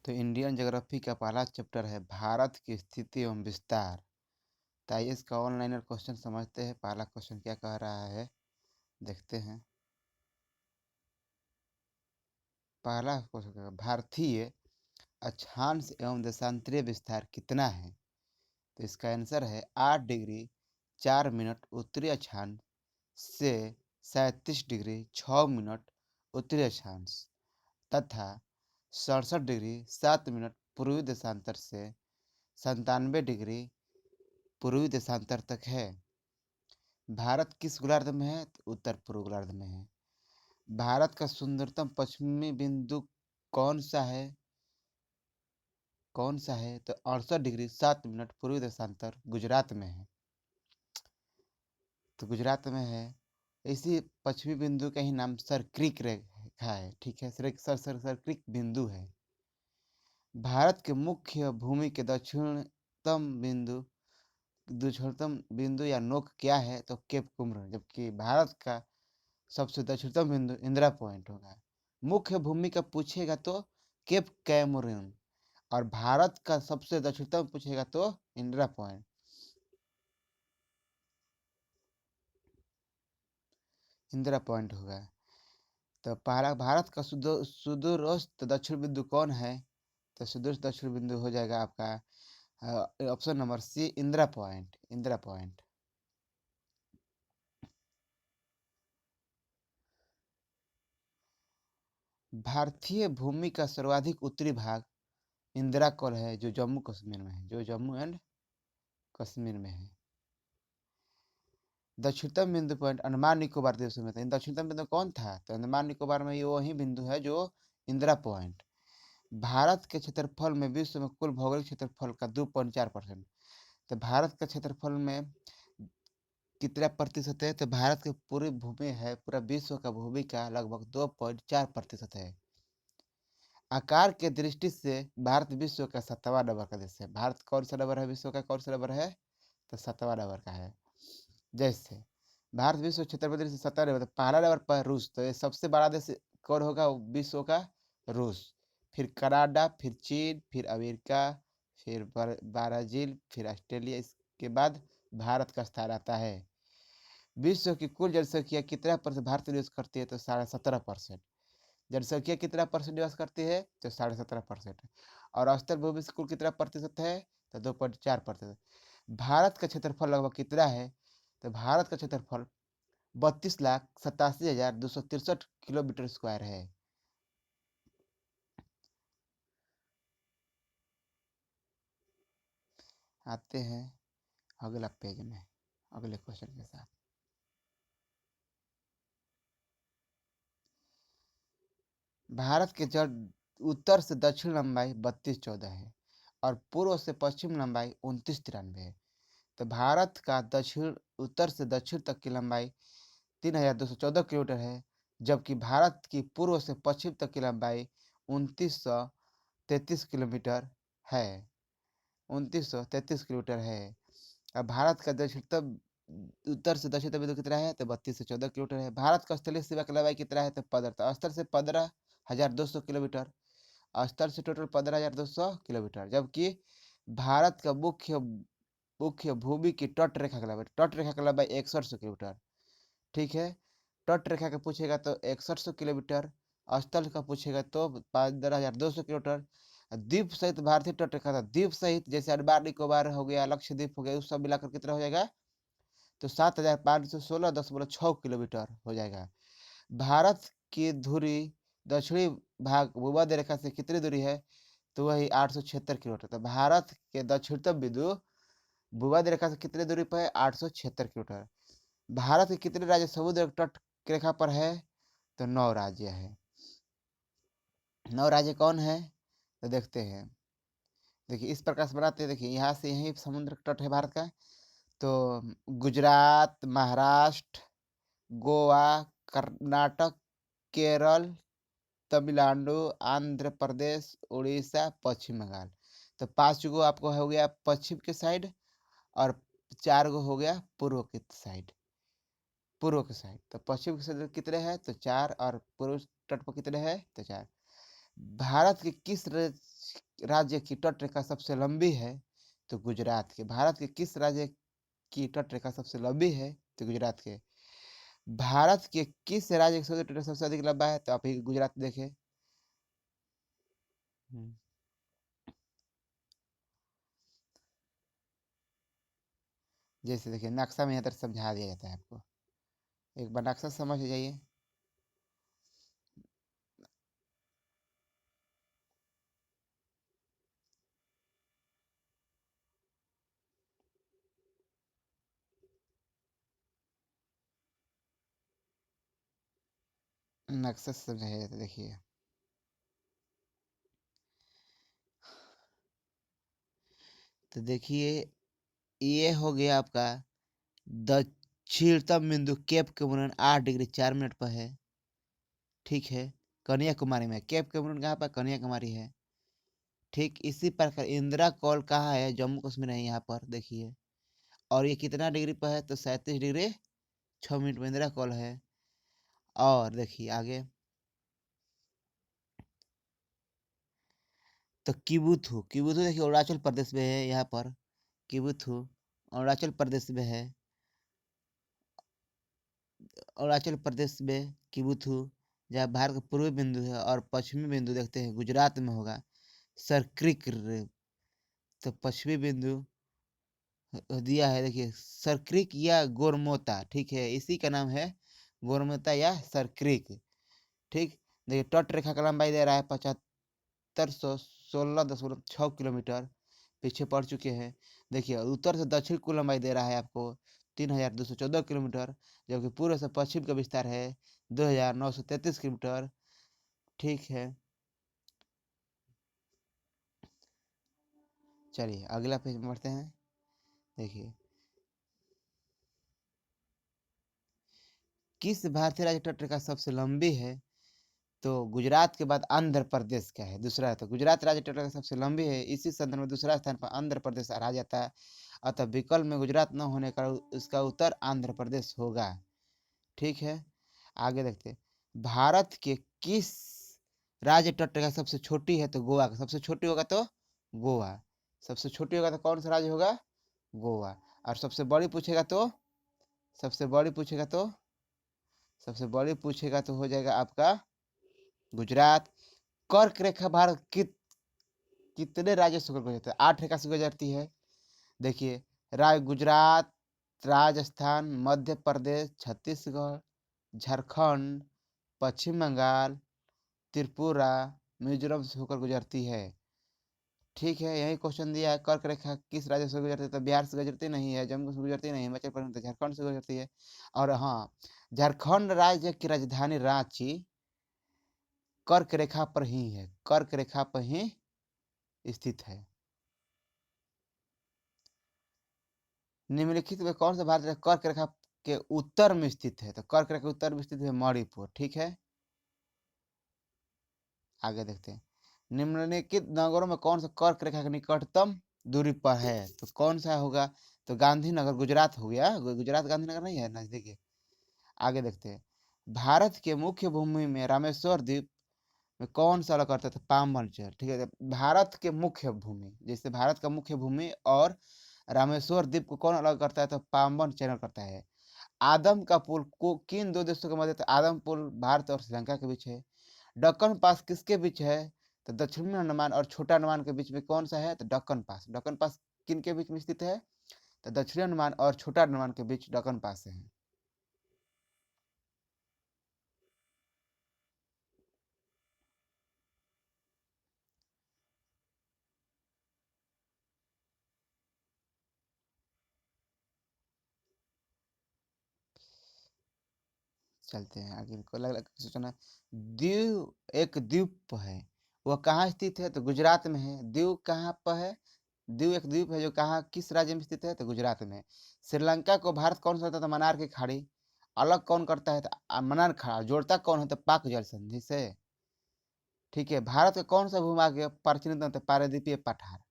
तो Indian geography का पहला चैप्टर है भारत की स्थिति एवं विस्तार। तो आइए इसका ऑनलाइनर क्वेश्चन समझते हैं। पहला क्वेश्चन क्या कह रहा है, देखते हैं। पहला क्वेश्चन, भारतीय अक्षांश एवं देशांतरीय विस्तार कितना है? तो इसका आंसर है 8 डिग्री 4 मिनट उत्तरी अक्षांश से 37 डिग्री 6 मिनट उत्तरी अक्षांश तथा 67 डिग्री 7 मिनट पूर्वी देशांतर से 97 डिग्री पूर्वी देशांतर तक है। भारत किस गोलार्ध में है? तो उत्तर पूर्व गोलार्ध में है। भारत का सुंदरतम पश्चिमी बिंदु कौन सा है? तो 68 डिग्री 7 मिनट पूर्वी देशांतर गुजरात में है। तो गुजरात में है। इसी पश्चिमी बिंदु का ही नाम सरक्रिक रेखा है। ठीक है, सरक्रिक बिंदु है। भारत के मुख्य भूमि के दक्षिणतम बिंदु या नोक क्या है? तो केप कुमरन। जबकि भारत का सबसे दक्षिणतम बिंदु इंदिरा पॉइंट होगा। मुख्य भूमि का पूछेगा तो केप कैमरून, और भारत का सबसे दक्षिणतम पूछेगा तो इंदिरा पॉइंट। इंदिरा पॉइंट होगा। तो पहला, भारत का सुदूरस्थ दक्षिण बिंदु कौन है? तो सुदूर दक्षिण बिंदु हो जाएगा आपका option number C, Indira point. भारतीय भूमि का सर्वाधिक उत्तरी भाग इंदिरा कोल है, जो जम्मू कश्मीर में है, दक्षिणतम बिंदु पॉइंट अंडमान निकोबार देशों में था। दक्षिणतम बिंदु कौन था? तो अंडमान निकोबार में ये वही बिंदु है जो इंदिरा पॉइंट। भारत के क्षेत्रफल में विश्व में कुल भौगोलिक क्षेत्रफल का 2.4%। तो भारत का क्षेत्रफल में कितना प्रतिशत है? तो भारत की पूरी भूमि है, पूरा विश्व का भूमि का लगभग 2.4% है। आकार के दृष्टि से भारत विश्व का 7वां नंबर का देश है। भारत कौन सा नंबर है? विश्व का कौन सा नंबर है? तो 7वां नंबर का है। जैसे भारत विश्व क्षेत्रफल से 17 नंबर, पहला नंबर पर रूस। तो ये सबसे बड़ा देश कौन होगा विश्व का? रूस। फिर कनाडा, फिर चीन, फिर अमेरिका, फिर ब्राजील, फिर ऑस्ट्रेलिया। इसके बाद भारत का स्थान आता है। विश्व की कुल जनसंख्या कितना परसेंट भारत निवास करती है? तो 17.5%। जनसंख्या कितना परसेंट निवास करती है? तो 17.5%। और स्तर भूमि से कुल कितना प्रतिशत है? तो 2.4%। भारत का क्षेत्रफल लगभग कितना है? तो भारत का क्षेत्रफल 32,87,263 किलोमीटर स्क्वायर है। आते हैं अगला पेज में अगले क्वेश्चन के साथ। भारत के जल उत्तर से दक्षिण लंबाई 3214 है और पूर्व से पश्चिम लंबाई 2993 है। तो भारत का उत्तर से दक्षिण तक की लंबाई 3214 किलोमीटर है, जबकि भारत की पूर्व से पश्चिम तक की लंबाई 2933 किलोमीटर है। 2933 किलोमीटर है। अब भारत का दक्षिणतम उत्तर से दक्षिण बिंदु कितना है? तो 3214 किलोमीटर है। भारत का स्थलीय सीमा की लंबाई कितना है? तो 15, अस्तर से 15,200 किलोमीटर। अस्तर से टोटल 15,200 किलोमीटर। जबकि भारत का मुख्य भूमि की तट रेखा की लंबाई 6100 किलोमीटर। ठीक है, तट रेखा का पूछेगा तो 6100 किलोमीटर, स्थल का पूछेगा तो 15,200 किलोमीटर। द्वीप सहित भारतीय तट रेखा था, द्वीप सहित जैसे अंडमान निकोबार हो गया, लक्षद्वीप हो गया, उस सब मिलाकर कितना हो जाएगा? तो 7,516.6 किलोमीटर हो जाएगा। भारत की धुरी दक्षिणी भाग भूमध्य रेखा से कितनी दूरी है? तो वही 876 किलोमीटर। तो भारत के दक्षिणतम बिंदु भूमध्य रेखा से कितनी दूरी पर है? 876 किलोमीटर। भारत के कितने राज्य समुद्र तट रेखा पर है? तो 9 राज्य है। 9 राज्य कौन है? तो देखते हैं। देखिए इस प्रकार से बनाते हैं। देखिए यहाँ से यही समुद्र तट है भारत का। तो गुजरात, महाराष्ट्र, गोवा, कर्नाटक, केरल, तमिलनाडु, आंध्र प्रदेश, उड़ीसा, पश्चिम बंगाल। तो 5 गो आपको हो गया पश्चिम के साइड, और 4 गो हो गया पूर्व के साइड। तो पश्चिम के साइड कितने हैं? तो 4, और पूर्व तट पर कितने हैं? तो 4। भारत के किस राज्य राज्य की तट रेखा सबसे लंबी है? तो गुजरात के। भारत के किस राज्य की तट रेखा सबसे लंबी है? तो गुजरात के। भारत के किस राज्य की समुद्र तट सबसे अधिक लंबा है? तो आप ही गुजरात देखें। जैसे देखिए नक्शा में यहाँ तक समझा दिया जाता है आपको, एक बार नक्शा समझ जाइए। नक्शा से समझाया जाता है, देखिए तो देखिए ये हो गया आपका दक्षिणतम बिंदु केप कैमरून 8 डिग्री 4 मिनट पर है। ठीक है, कन्याकुमारी में। केप कैमरून कहाँ पर? कन्याकुमारी है। ठीक इसी प्रकार इंदिरा कॉल कहाँ है? जम्मू कश्मीर है, यहाँ पर देखिए। और ये कितना डिग्री पर है? तो 37 डिग्री 6 मिनट में इंदिरा कॉल है। और देखिए आगे तो किबुथु। किबुथु देखिए अरुणाचल प्रदेश में है, यहाँ पर किबुथु अरुणाचल प्रदेश में है। अरुणाचल प्रदेश में किबुथु, जहाँ भारत का पूर्वी बिंदु है, और पश्चिमी बिंदु देखते हैं गुजरात में होगा सरक्रिक। तो पश्चिमी बिंदु दिया है देखिए सरक्रिक या गोरमोता। ठीक है, इसी का नाम है गोरमोता या सरक्रिक। ठीक, देखिए तट रेखा का लंबाई दे रहा है 7516.6 किलोमीटर, पीछे पड़ चुके हैं। देखिए उत्तर से दक्षिण को लंबाई दे रहा है आपको 3214 किलोमीटर, जबकि पूर्व से पश्चिम का विस्तार है 2933 किलोमीटर। ठीक है, चलिए अगला पेज में बढ़ते हैं। देखिए किस भारतीय राज्य तट रेखा सबसे लंबी है? तो गुजरात के बाद आंध्र प्रदेश का है दूसरा है। तो गुजरात राज्य तट रेखा सबसे लंबी है, इसी संदर्भ में दूसरा स्थान पर आंध्र प्रदेश आ जाता है। अतः विकल्प में गुजरात न होने का इसका उत्तर आंध्र प्रदेश होगा। ठीक है, आगे देखते हैं। भारत के किस राज्य तट रेखा सबसे छोटी है? तो गोवा का। सबसे छोटी होगा तो गोवा। सबसे छोटी होगा तो कौन सा राज्य होगा? गोवा। और सबसे बड़ी पूछेगा तो सबसे बड़ी पूछेगा तो हो जाएगा आपका गुजरात। कर्क रेखा भारत कितने राज्यों से गुजरती है? 8 रेखा से गुजरती है। देखिए गुजरात, राजस्थान, मध्य प्रदेश, छत्तीसगढ़, झारखंड, पश्चिम बंगाल, त्रिपुरा, मिजोरम से होकर गुजरती है। ठीक है, यही क्वेश्चन दिया है। कर्क रेखा किस राज्य से गुजरती है? तो बिहार से गुजरती नहीं है, जम्मू से गुजरती नहीं है, हिमाचल प्रदेश तो झारखंड से गुजरती है। और हाँ, झारखंड राज्य की राजधानी रांची कर्क रेखा पर ही है, कर्क रेखा पर ही स्थित है। निम्नलिखित में कौन सा भारत कर्क रेखा के उत्तर में स्थित है? तो कर्क रेखा के उत्तर में स्थित है मणिपुर। ठीक है, आगे देखते हैं। निम्नलिखित नगरों में कौन सा कर्क रेखा के निकटतम दूरी पर है? तो कौन सा होगा? तो गांधीनगर गुजरात हो गया। गुजरात गांधीनगर नहीं है, नजदीक है। आगे देखते हैं। भारत के मुख्य भूमि में रामेश्वर द्वीप में कौन सा अलग करता था? पामंचल। ठीक है, भारत के मुख्य भूमि, जैसे भारत का मुख्य भूमि और रामेश्वर द्वीप को कौन अलग करता है? तो पाम्बन चैनल करता है। आदम का पुल को किन दो देशों के मध्य? तो आदम पुल भारत और श्रीलंका के बीच है। दक्कन पास किसके बीच है? तो दक्षिणी अंडमान और छोटा अंडमान के बीच में कौन सा है? तो दक्कन पास। दक्कन पास किन के बीच में स्थित है? तो दक्षिणी अंडमान और छोटा अंडमान के बीच दक्कन पास है। चलते हैं आगे को अलग अलग सोचना। दीव एक द्वीप है, वह कहाँ स्थित है? तो गुजरात में है। दीव कहाँ पर है? दीव एक द्वीप है जो कहाँ किस राज्य में स्थित है? तो गुजरात में। श्रीलंका को भारत कौन सा होता था? मन्नार की खाड़ी। अलग कौन करता है? तो मन्नार खाड़ी। जोड़ता कौन है? तो पाक जल संधि से। ठीक है, भारत का कौन सा भूभाग है प्राचीनतम? तो पारदीपीय पठार।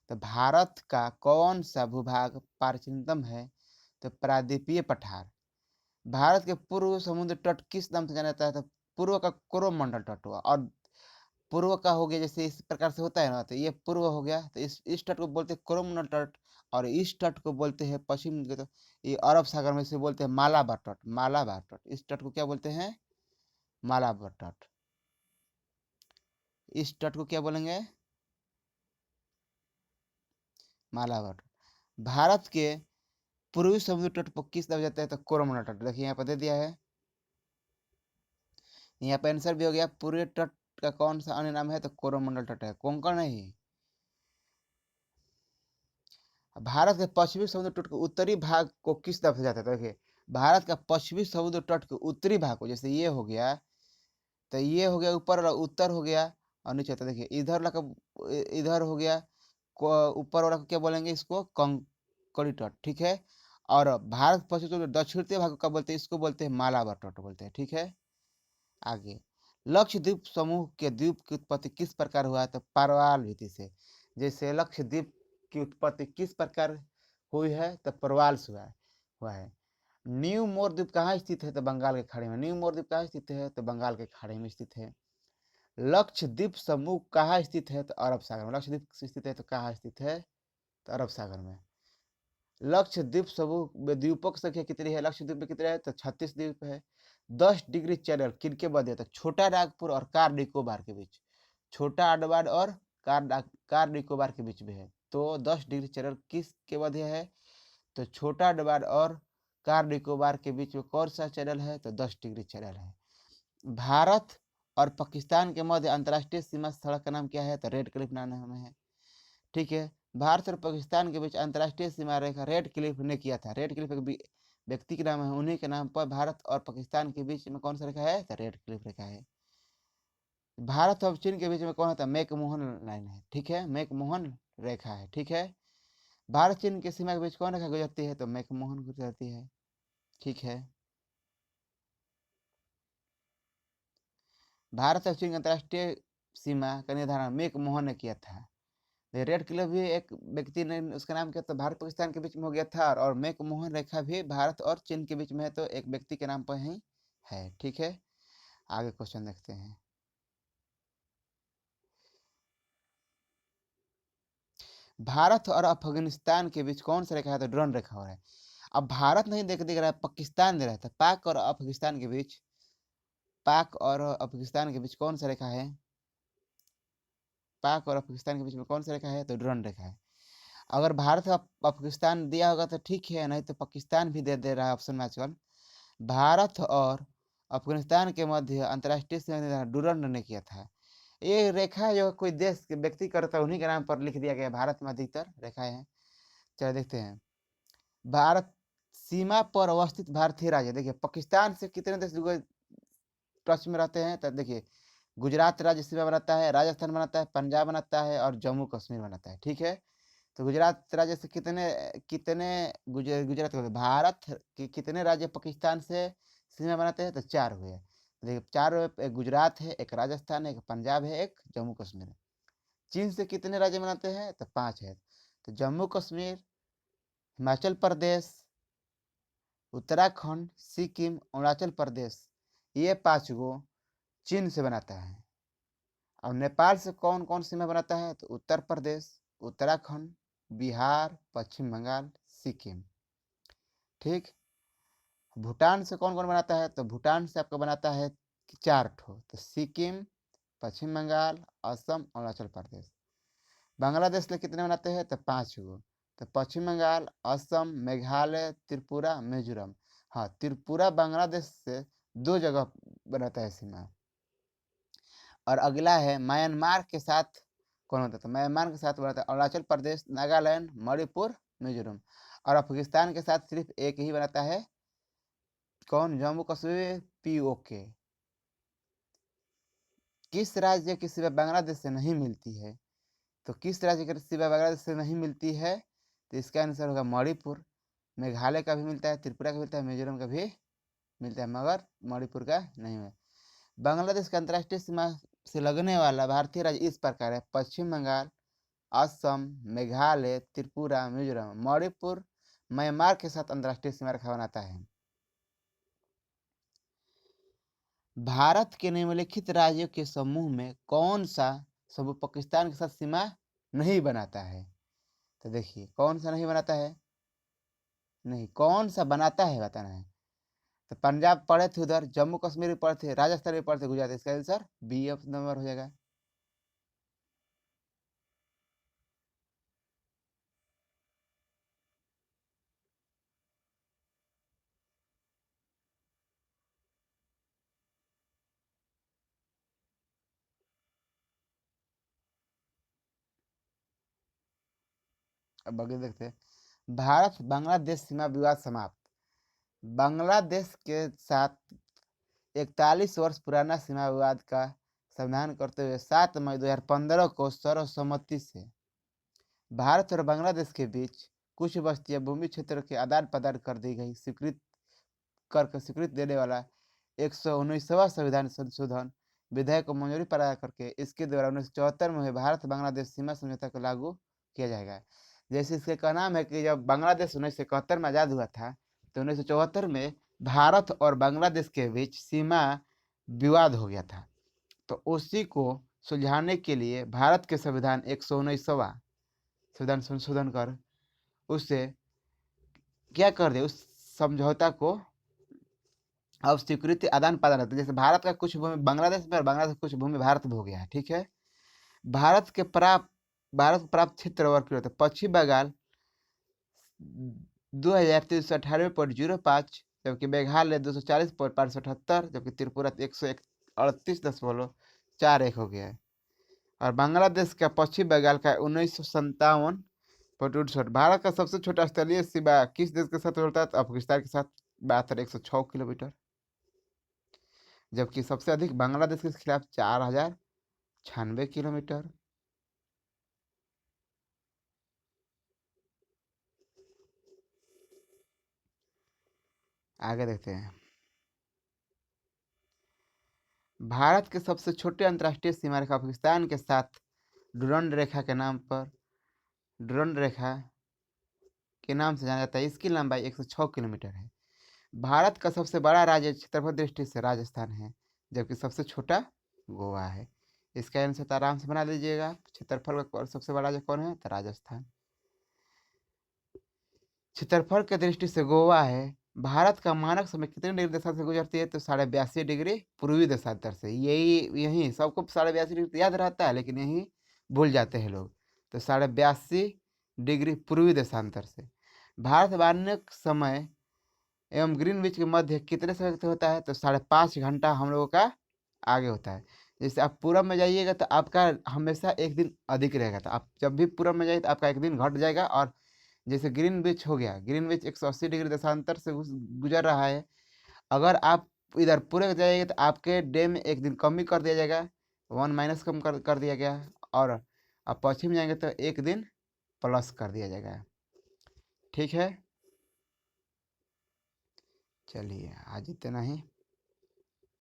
तो भारत का कौन सा भूभाग प्राचीनतम है? तो प्रायद्वीपीय पठार। भारत के पूर्व समुद्र तट किस नाम से जाना जाता है? तो पूर्व का कोरोमंडल तट हुआ। और पूर्व का हो गया, जैसे इस प्रकार से होता है ना, तो ये पूर्व हो गया, तो इस तट को बोलते हैं कोरोमंडल तट, और इस तट को बोलते हैं पश्चिम के, तो ये अरब सागर में से बोलते हैं मालाबार तट। मालाबार तट, इस तट को क्या बोलते हैं? मालाबार तट। इस तट को क्या बोलेंगे? मालाबार तट। भारत के पूर्वी समुद्र तट पर किस नाम जाता है? तो कोरोमंडल तट। देखिए यहाँ पर दे दिया है, यहाँ पर आंसर भी हो गया। पूर्वी तट का कौन सा अन्य नाम है? तो कोरोमंडल तट है, कोंकण नहीं। भारत के पश्चिमी समुद्र तट के उत्तरी भाग को किस तरफ से जाता है? देखिए, भारत का पश्चिमी समुद्र तट के उत्तरी भाग को, जैसे ये हो गया, तो ये हो गया ऊपर वाला उत्तर हो गया, और नीचे होता है, देखिए इधर वाला इधर हो गया, ऊपर वाला को क्या बोलेंगे? इसको कंकड़ी तट, ठीक है। और भारत पश्चिमी समुद्र दक्षिणी भाग को क्या बोलते हैं? इसको बोलते हैं मालाबार तट बोलते हैं, ठीक है। आगे, लक्षद्वीप समूह के द्वीप की उत्पत्ति किस प्रकार हुआ है? तो परवाल विधि से। जैसे लक्षद्वीप की उत्पत्ति किस प्रकार हुई है? तो परवाल से हुआ है। न्यू मोर द्वीप कहाँ स्थित है? तो बंगाल के खाड़ी में। न्यू मोर द्वीप कहाँ स्थित है? तो बंगाल के खाड़ी में स्थित है। लक्षद्वीप समूह कहाँ स्थित है? तो अरब सागर में। लक्षद्वीप स्थित है तो कहाँ स्थित है? तो अरब सागर में। लक्षद्वीप समूह में द्वीपों की संख्या कितनी है? लक्षद्वीप में कितने है? तो 36 द्वीप है। 10 डिग्री चैनल किनके मध्य? तो छोटा नागपुर और कार निकोबार के बीच। छोटा अंडमान और कार निकोबार के बीच में है। तो 10 डिग्री चैनल किसके मध्य है? तो छोटा अंडमान और कार निकोबार के बीच में कौन सा चैनल है? तो 10 डिग्री चैनल है। भारत और पाकिस्तान के मध्य अंतर्राष्ट्रीय सीमा सड़क का नाम क्या है? तो रेड क्लिफ नाम है, ठीक है। भारत और पाकिस्तान के बीच अंतर्राष्ट्रीय सीमा रेखा रेड क्लिफ ने किया था। रेड क्लिफ एक व्यक्ति के नाम है, उन्हीं के नाम पर भारत और पाकिस्तान के बीच में कौन सा रेखा है? तो रेड क्लिफ रेखा है। भारत और चीन के बीच में कौन होता है? मैकमोहन लाइन है, ठीक है। मैकमोहन रेखा है, ठीक है। भारत चीन की सीमा के बीच कौन रेखा गुजरती है? तो मैकमोहन गुजरती है, ठीक है। भारत और चीन की अंतर्राष्ट्रीय सीमा का निर्धारण मैकमोहन ने किया था। रेड क्लिफ भी एक व्यक्ति ने उसका नाम किया, तो भारत पाकिस्तान के बीच में हो गया था, और मैकमोहन रेखा भी भारत और चीन के बीच में है, तो एक व्यक्ति के नाम पर ही है, ठीक है। आगे क्वेश्चन देखते हैं। भारत और अफगानिस्तान के बीच कौन सा रेखा है? तो ड्रोन रेखा हो रहा है। अब भारत नहीं दिख रहा है, पाकिस्तान दे रहा था। पाक और अफगानिस्तान के बीच, पाक और अफगानिस्तान के बीच कौन सा रेखा है? पाक और अफगानिस्तान के बीच में कौन सा रेखा है? तो ड्रोन रेखा है। अगर भारत का अफगानिस्तान दिया होगा तो ठीक है, नहीं तो पाकिस्तान भी दे रहा है ऑप्शन में आजकल। भारत और अफगानिस्तान के मध्य अंतर्राष्ट्रीय सीमा निर्धारण डूरंड ने किया था। ये रेखा जो कोई देश के व्यक्ति करता है, उन्हीं के नाम पर लिख दिया गया। भारत में अधिकतर रेखाएं हैं। चलिए देखते हैं। भारत सीमा पर अवस्थित भारतीय राज्य, देखिए पाकिस्तान से कितने देश टच में रहते हैं? तो देखिए, गुजरात राज्य सीमा बनाता है, राजस्थान बनाता है, पंजाब बनाता है, और जम्मू कश्मीर बनाता है, ठीक है। तो गुजरात राज्य से कितने कितने गुजरात भारत के कितने राज्य पाकिस्तान से सीमा बनाते हैं? तो 4 हुए। देखिए 4 हुए, एक गुजरात है, एक राजस्थान है, एक पंजाब है, एक जम्मू कश्मीर है। चीन से कितने राज्य बनाते हैं? तो 5 है। तो जम्मू कश्मीर, हिमाचल प्रदेश, उत्तराखंड, सिक्किम, अरुणाचल प्रदेश, ये 5 गो चीन से बनाता है। और नेपाल से कौन कौन सीमा बनाता है? तो उत्तर प्रदेश, उत्तराखंड, बिहार, पश्चिम बंगाल, सिक्किम, ठीक। भूटान से कौन कौन बनाता है? तो भूटान से आपका बनाता है 4 ठो, तो सिक्किम, पश्चिम बंगाल, असम, अरुणाचल प्रदेश। बांग्लादेश से कितने बनाते हैं? तो 5 गो, तो पश्चिम बंगाल, असम, मेघालय, त्रिपुरा, मिजोरम। हाँ, त्रिपुरा बांग्लादेश से 2 जगह बनाता है सीमा। और अगला है म्यांमार के साथ कौन होता है? तो म्यांमार के साथ बनाता है अरुणाचल प्रदेश, नागालैंड, मणिपुर, मिजोरम। और अफगानिस्तान के साथ सिर्फ एक ही बनाता है, कौन? जम्मू कश्मीर, पीओके। किस राज्य की सीमा बांग्लादेश से नहीं मिलती है? तो किस राज्य की सीमा बांग्लादेश से नहीं मिलती है? तो इसका आंसर होगा मणिपुर। मेघालय का भी मिलता है, त्रिपुरा का मिलता है, मिजोरम का भी मिलता है, मगर मणिपुर का नहीं है। बांग्लादेश का अंतर्राष्ट्रीय सीमा से लगने वाला भारतीय राज्य इस प्रकार है: पश्चिम बंगाल, असम, मेघालय, त्रिपुरा, मिजोरम। मणिपुर म्यांमार के साथ अंतर्राष्ट्रीय सीमा रेखा बनाता है। भारत के निम्नलिखित राज्यों के समूह में कौन सा समूह पाकिस्तान के साथ सीमा नहीं बनाता है? तो देखिए कौन सा नहीं बनाता है, नहीं कौन सा बनाता है बताना है। तो पंजाब पढ़े थे उधर, जम्मू कश्मीर भी पढ़े थे, राजस्थान भी पढ़े थे, गुजरात, इसका आंसर बी ऑफ नंबर हो जाएगा। अब आगे देखते हैं। भारत बांग्लादेश सीमा विवाद समाप्त। बांग्लादेश के साथ 41 वर्ष पुराना सीमा विवाद का समाधान करते हुए 7 मई 2015 को सर्वसम्मति से भारत और बांग्लादेश के बीच कुछ बस्तियां भूमि क्षेत्र के आदान प्रदान कर दी गई। स्वीकृत देने वाला 119वां संविधान संशोधन विधेयक को मंजूरी प्रदान करके इसके द्वारा 1974 में भारत बांग्लादेश सीमा समझौता को लागू किया जाएगा। जैसे इसके का नाम है कि जब बांग्लादेश 1971 में आज़ाद हुआ था, तो 1974 में भारत और बांग्लादेश के बीच सीमा विवाद हो गया था। तो उसी को सुलझाने के लिए भारत के संविधान 119वां संविधान संशोधन कर उससे क्या कर दे, उस समझौता को अब स्वीकृति आदान प्रदान होता है। जैसे भारत का कुछ भूमि बांग्लादेश में और बांग्लादेश का कुछ भूमि भारत में हो गया है, ठीक है। भारत के प्राप्त भारत को प्राप्त क्षेत्र और की होता है पश्चिम बंगाल 2398.05, जबकि मेघालय 240.578, जबकि त्रिपुरा 138.41 हो गया है। और बांग्लादेश का पश्चिम बंगाल का 1957.68। भारत का सबसे छोटा स्थलीय सीमा किस देश के साथ होता है? तो अफगानिस्तान के साथ 106 किलोमीटर। जबकि सबसे अधिक बांग्लादेश के खिलाफ 4096 किलोमीटर। आगे देखते हैं। भारत के सबसे छोटे अंतर्राष्ट्रीय सीमा रेखा पाकिस्तान के साथ डुरंड रेखा के नाम पर डुरंड रेखा के नाम से जाना जाता है। इसकी लंबाई 106 किलोमीटर है। भारत का सबसे बड़ा राज्य क्षेत्रफल दृष्टि से राजस्थान है, जबकि सबसे छोटा गोवा है। इसका आंसर तो आराम से बना लीजिएगा। क्षेत्रफल का सबसे बड़ा राज्य कौन है? तो राजस्थान। क्षेत्रफल की दृष्टि से गोवा है। भारत का मानक समय कितने डिग्री देशांतर से गुजरती है? तो 82.5 डिग्री पूर्वी देशांतर से। यही सबको 82.5 डिग्री याद रहता है, लेकिन यही भूल जाते हैं लोग। तो 82.5 डिग्री पूर्वी देशांतर से। भारत मानक समय एवं ग्रीनविच के मध्य कितने समय तक होता है? तो 5.5 घंटा हम लोगों का आगे होता है। जैसे आप पूरब में जाइएगा तो आपका हमेशा एक दिन अधिक रहेगा। तो आप जब भी पूरब में जाइए तो आपका एक दिन घट जाएगा। और जैसे ग्रीनविच हो गया, ग्रीनविच 180 डिग्री देशांतर से गुजर रहा है। अगर आप इधर पूरे जाइएगा तो आपके डे में एक दिन कम ही कर दिया जाएगा, 1 माइनस कम कर दिया गया। और आप पश्चिम जाएंगे तो एक दिन प्लस कर दिया जाएगा। ठीक है, चलिए आज इतना ही।